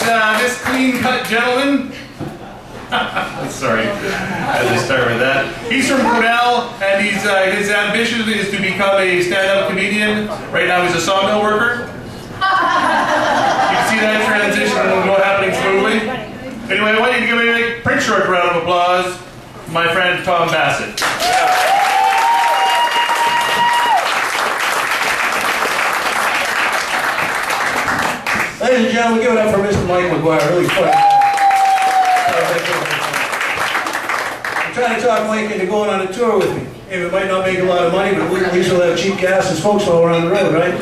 this clean-cut gentleman. Sorry, I had to start with that. He's from Brunel, and his ambition is to become a stand-up comedian. Right now he's a sawmill worker. You can see that transition happening smoothly. Anyway, I want you to give me a pretty short round of applause for my friend Tom Bassett. Ladies and gentlemen, give it up for Mr. Mike McGuire. Really funny. I'm trying to talk Mike into going on a tour with me. Maybe it might not make a lot of money, but at least we'll have cheap gas and folks all around the road, right?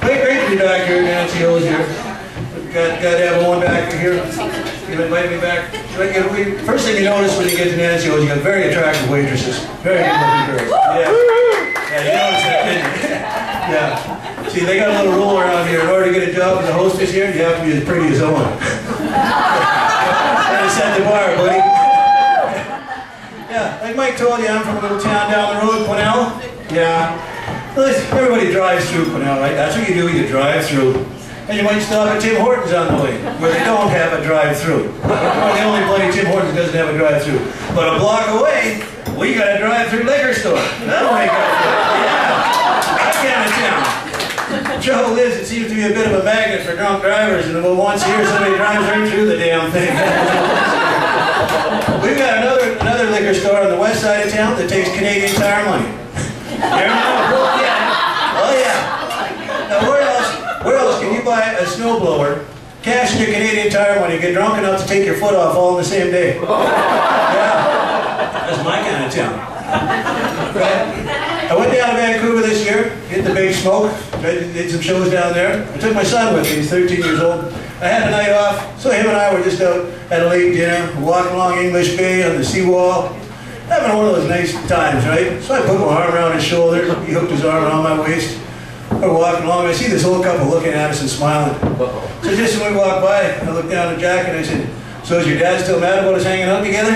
Great to be back here. Nancy O's here. Got to have one back here. You invite me back. First thing you notice when you get to Nancy O's, you got very attractive waitresses. Very good looking girls. Yeah. Yeah, you notice that, didn't you? Yeah. See, they got a little rule around here. In order to get a job as a hostess here, you have to be as pretty as Owen. Trying to set the bar, buddy. Yeah, like Mike told you, I'm from a little town down the road, Quesnel. Yeah. Listen, everybody drives through Quesnel, right? That's what you do, you drive through. And you might stop at Tim Hortons on the way, where they don't have a drive-through. We're the only bloody Tim Hortons doesn't have a drive-through. But a block away, we got a drive-through liquor store. That'll make up for it. Yeah. That kind of town. The trouble is, it seems to be a bit of a magnet for drunk drivers, and about once a year somebody drives right through the damn thing. We've got another liquor store on the west side of town that takes Canadian Tire money. Oh yeah. Now where else can you buy a snowblower, cash your Canadian Tire money, get drunk enough to take your foot off all in the same day? Yeah. That's my kind of town. Right? I went down to Vancouver this year, hit the Big Smoke, did some shows down there. I took my son with me, he's 13 years old. I had a night off, so him and I were just out at a late dinner, walking along English Bay on the seawall, having one of those nice times, right? So I put my arm around his shoulder, he hooked his arm around my waist. We're walking along, I see this old couple looking at us and smiling. So just when we walked by, I looked down at Jack and I said, "So is your dad still mad about us hanging out together?"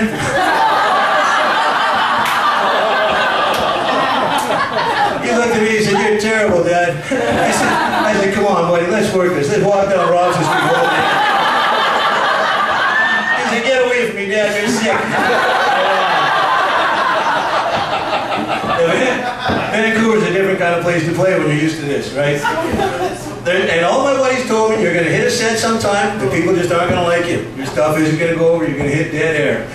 He looked at me and said, "You're terrible, Dad." I said, "Come on, buddy, let's work this. Let's walk down Robson Street." He said, "Get away from me, Dad, you're sick." Vancouver's a different kind of place to play when you're used to this, right? And all my buddies told me, you're going to hit a set sometime, but people just aren't going to like you. Your stuff isn't going to go over, you're going to hit dead air.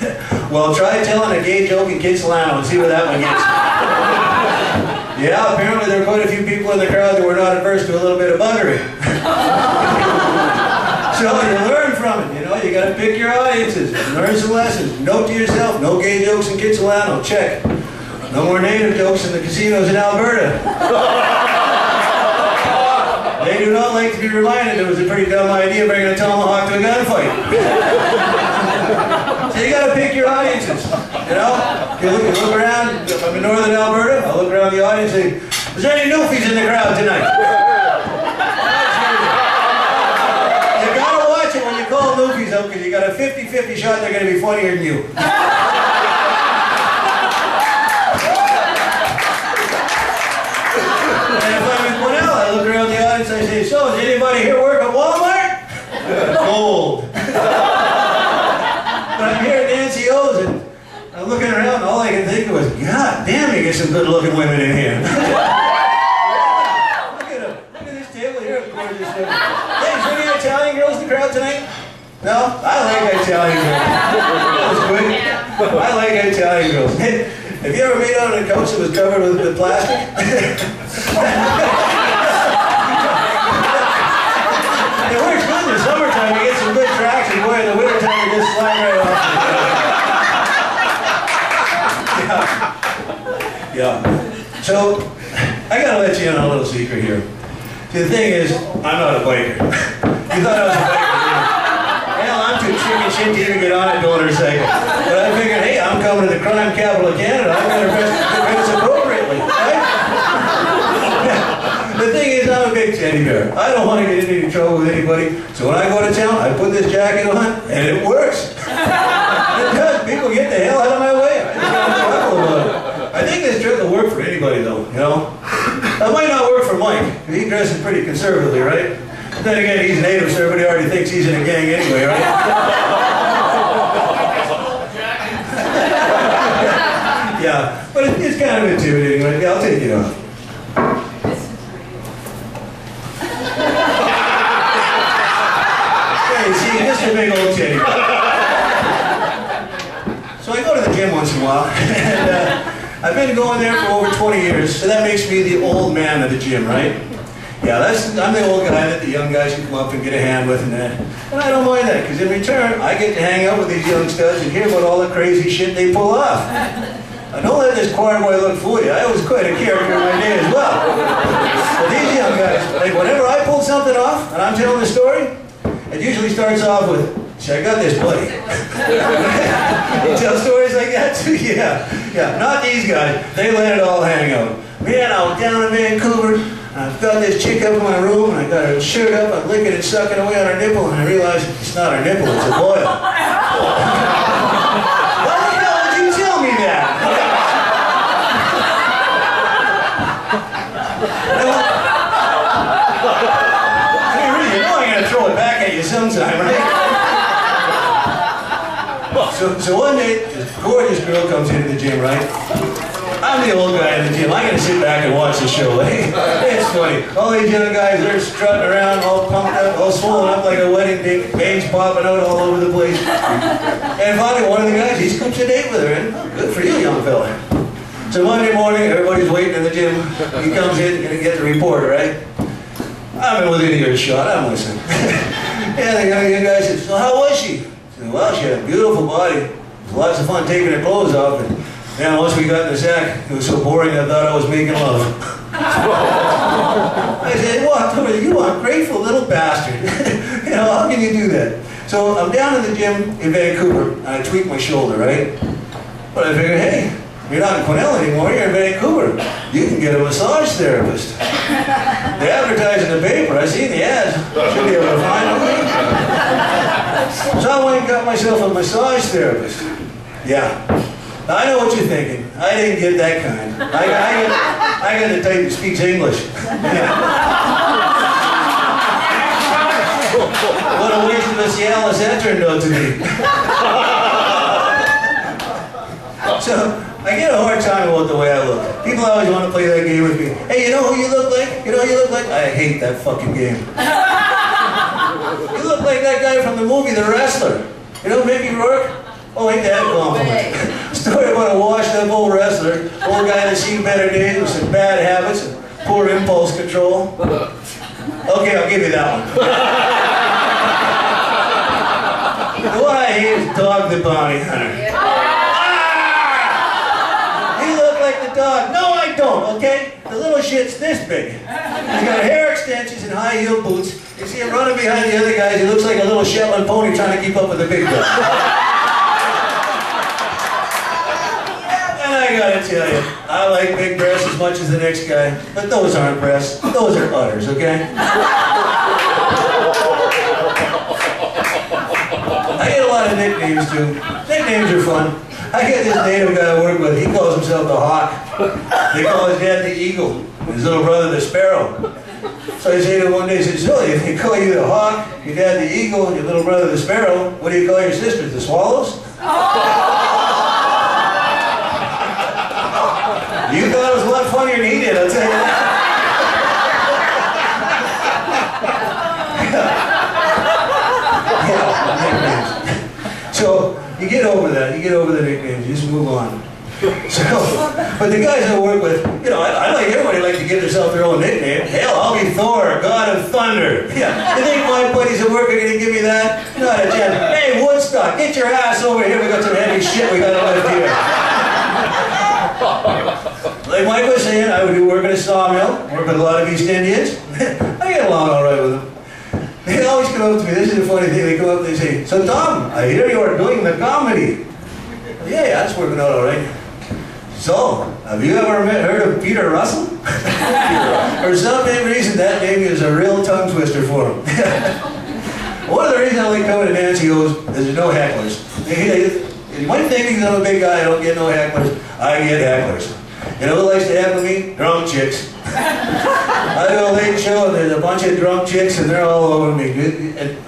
Well, try telling a gay joke in Kitsilano and see where that one gets. Yeah, apparently there were quite a few people in the crowd that were not averse to a little bit of buggery. So you learn from it, you know, you got to pick your audiences, learn some lessons. Note to yourself, no gay jokes in Kitsilano, check. No more native jokes in the casinos in Alberta. They do not like to be reminded it was a pretty dumb idea bringing a tomahawk to a gunfight. So you got to pick your audiences, you know? You look around, if I'm in northern Alberta, I'll look around the audience and say, "Is there any newfies in the crowd tonight?" You got to watch it when you call newfies out because you got a 50-50 shot they're going to be funnier than you. And if I'm in Quesnel, I look around the audience and I say, "So, does anybody here work at Walmart?" Gold. But I'm here at Nancy O's and I'm looking around and all I can think of was, God damn, you get some good looking women in here. Look at them. Look at this table here of gorgeous women. Hey, is there any Italian girls in the crowd tonight? No? I like Italian girls. That was good. I like Italian girls. Have you ever made out on a couch that was covered with plastic? It works good in the summertime. You get some good traction. Boy, in the wintertime, you just slide right off. Yeah. So, I gotta let you in on a little secret here. See, the thing is, I'm not a biker. You thought I was a biker, didn't you? Hell, I'm too chicken shit to even get on a motorcycle. But I figured, hey, I'm coming to the crime capital of Canada. I'm going to dress appropriately, right? The thing is, I'm a big teddy bear. I don't want to get into any trouble with anybody. So when I go to town, I put this jacket on, and it works. It does. People get the hell out of my way. I just got to chuckle about it. I think this trick will work for anybody, though, you know? That might not work for Mike. Mike. He dresses pretty conservatively, right? Then again, he's native, so everybody already thinks he's in a gang anyway, right? Yeah, but it's kind of intimidating, right? Yeah, I'll take it off. Hey, see, this is a big old teddy. So I go to the gym once in a while, and I've been going there for over 20 years, so that makes me the old man of the gym, right? Yeah, I'm the old guy that the young guys can come up and get a hand with and that. And I don't mind that, because in return, I get to hang out with these young studs and hear about all the crazy shit they pull off. Don't let this choir boy look fool you. I was quite a character in my day as well. But these young guys, like whenever I pull something off and I'm telling the story, it usually starts off with, see, I got this buddy. You tell stories like that too? Yeah. Yeah, not these guys. They let it all hang out. Man, I was down in Vancouver. I've got this chick up in my room, and I got her shirt up, I'm licking and sucking away on her nipple, and I realized it's not her nipple, it's a boil. Why the hell did you tell me that? I mean, really, you know I'm going to throw it back at you sometime, right? So one day, this gorgeous girl comes into the gym, right? I'm the old guy in the gym. I'm going to sit back and watch the show. It's funny. All these young guys, they're strutting around, all pumped up, all swollen up like a wedding cake, veins popping out all over the place. And finally, one of the guys, he scoops a date with her. And good for you, young fella. So Monday morning, everybody's waiting in the gym. He comes in and he gets the report, right? I'm within earshot. I'm listening. Yeah, the young guy says, so how was she? I said, well, she had a beautiful body. It was lots of fun taking her clothes off. And man, once we got in the sack, it was so boring I thought I was making love. I said, what? You ungrateful little bastard. You know, how can you do that? So I'm down in the gym in Vancouver, and I tweak my shoulder, right? But I figured, hey, you're not in Quesnel anymore, you're in Vancouver. You can get a massage therapist. They advertise in the paper, I seen the ads. Should be able to find them. So I went and got myself a massage therapist. Yeah. I know what you're thinking. I didn't get that kind. I got the type that speaks English. What a waste of a Cialis that turned out to be. So, I get a hard time about the way I look. People always want to play that game with me. Hey, you know who you look like? You know who you look like? I hate that fucking game. You look like that guy from the movie The Wrestler. You know Mickey Rourke? Oh, ain't that a compliment? Story about a washed-up old wrestler, old guy that's seen better days with some bad habits and poor impulse control. Okay, I'll give you that one. The one I hate is Dog the Bounty Hunter. You look like the dog. No, I don't, okay? The little shit's this big. He's got hair extensions and high-heel boots. You see him running behind the other guys. He looks like a little Shetland pony trying to keep up with the big dog. I gotta tell you, I like big breasts as much as the next guy, but those aren't breasts, those are udders, okay? I get a lot of nicknames too. Nicknames are fun. I get this native guy I work with, he calls himself the Hawk. They call his dad the Eagle, his little brother the Sparrow. So I say to him one day, I said, Silly, if they call you the Hawk, your dad the Eagle, and your little brother the Sparrow, what do you call your sisters, the Swallows? You thought it was a lot funnier than he did, I'll tell you that. Yeah, so, you get over that, you get over the nicknames, you just move on. So, but the guys I work with, you know, I like everybody like to give themselves their own nickname. Hell, I'll be Thor, God of Thunder. Yeah, you think my buddies at work are going to give me that? Not a chance. Hey, Woodstock, get your ass over here, we got some heavy shit we got to lift here. Like Mike was saying, I would work at a sawmill, work with a lot of East Indians. I get along all right with them. They always come up to me, this is a funny thing, they come up and they say, so Tom, I hear you are doing the comedy. Yeah, that's working out all right. So, have you ever heard of Peter Russell? For some reason, that name is a real tongue twister for him. One of the reasons I like coming to Nancy O's is there's no hecklers. You might think because I'm a big guy, I don't get no hecklers. I get hecklers. You know who likes to heckle me? Drunk chicks. I go show, and there's a bunch of drunk chicks, and they're all over me. And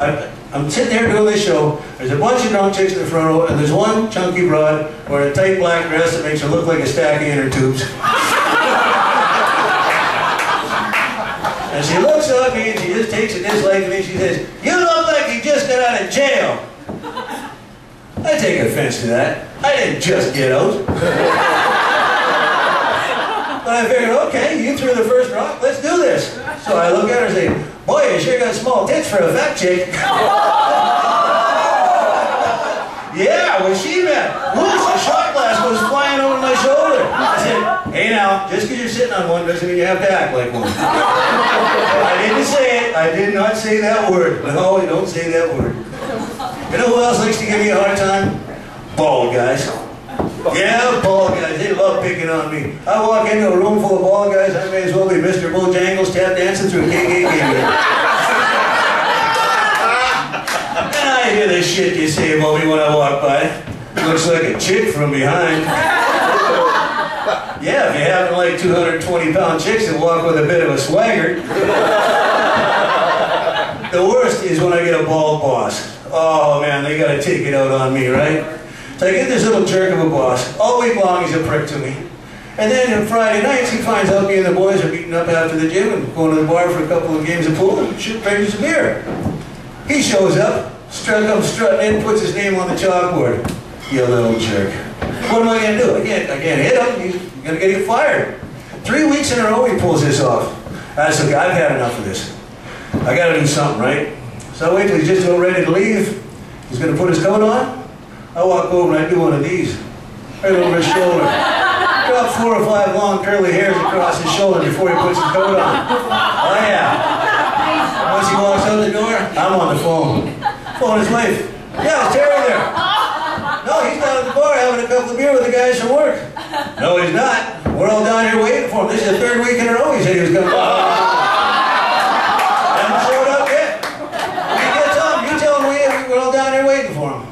I'm sitting there doing this show. There's a bunch of drunk chicks in the front row, and there's one chunky broad wearing a tight black dress that makes her look like a stack of inner tubes. And she looks at me, and she just takes a dislike to me. She says, "You look like you just got out of jail." I take offense to that. I didn't just get out. But I figured, okay, you threw the first rock, let's do this. So I look at her and say, "Boy, you sure got small tits for a fat chick." Yeah, when she met, whoosh, a shot glass goes flying over my shoulder. I said, "Hey now, just because you're sitting on one doesn't mean you have to act like one." I didn't say it. I did not say that word. No, you don't say that word. You know who else likes to give me a hard time? Bald guys. Yeah, bald guys. They love picking on me. I walk into a room full of bald guys, I may as well be Mr. Bojangles tap dancing through a KKK. And I hear the shit you say about me when I walk by. Looks like a chick from behind. Yeah, if you happen like 220-pound chicks that walk with a bit of a swagger. The worst is when I get a bald boss. Oh man, they gotta take it out on me, right? So I get this little jerk of a boss. All week long he's a prick to me. And then on Friday nights he finds out me and the boys are meeting up after the gym and going to the bar for a couple of games of pool and brings us a beer. He shows up, comes strutting in, puts his name on the chalkboard. You little jerk. What am I gonna do? I can't hit him. He's gonna get you fired. 3 weeks in a row he pulls this off. I said, "I've had enough of this. I gotta do something, right?" So I wait till he's just about ready to leave. He's gonna put his coat on. I walk over and I do one of these. Right over his shoulder. Drop 4 or 5 long curly hairs across his shoulder before he puts his coat on. Oh yeah. Once he walks out the door, I'm on the phone. Phone his wife. "Yeah, is Terry there?" "No, he's down at the bar having a couple of beer with the guys from work." "No, he's not. We're all down here waiting for him. This is the 3rd week in a row he said he was coming by." Haven't showed up yet. When he gets home, you tell him we're all down here waiting for him.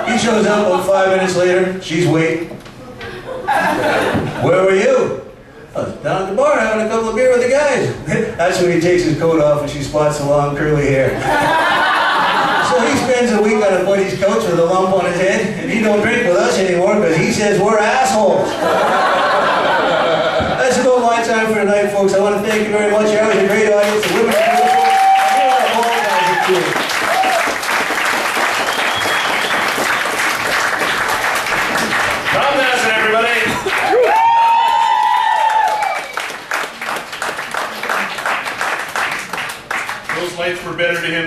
He shows up about 5 minutes later. She's waiting. "Where were you?" "I was down at the bar having a couple of beer with the guys." That's when he takes his coat off and she spots the long curly hair. So he spends a week on a buddy's couch with a lump on his head, and he don't drink with us anymore because he says we're assholes. That's about my time for tonight, folks. I want to thank you very much. That was a great audience. The women are beautiful. And the bald guys are cool. Tom Bassett, everybody. Those lights were better to him.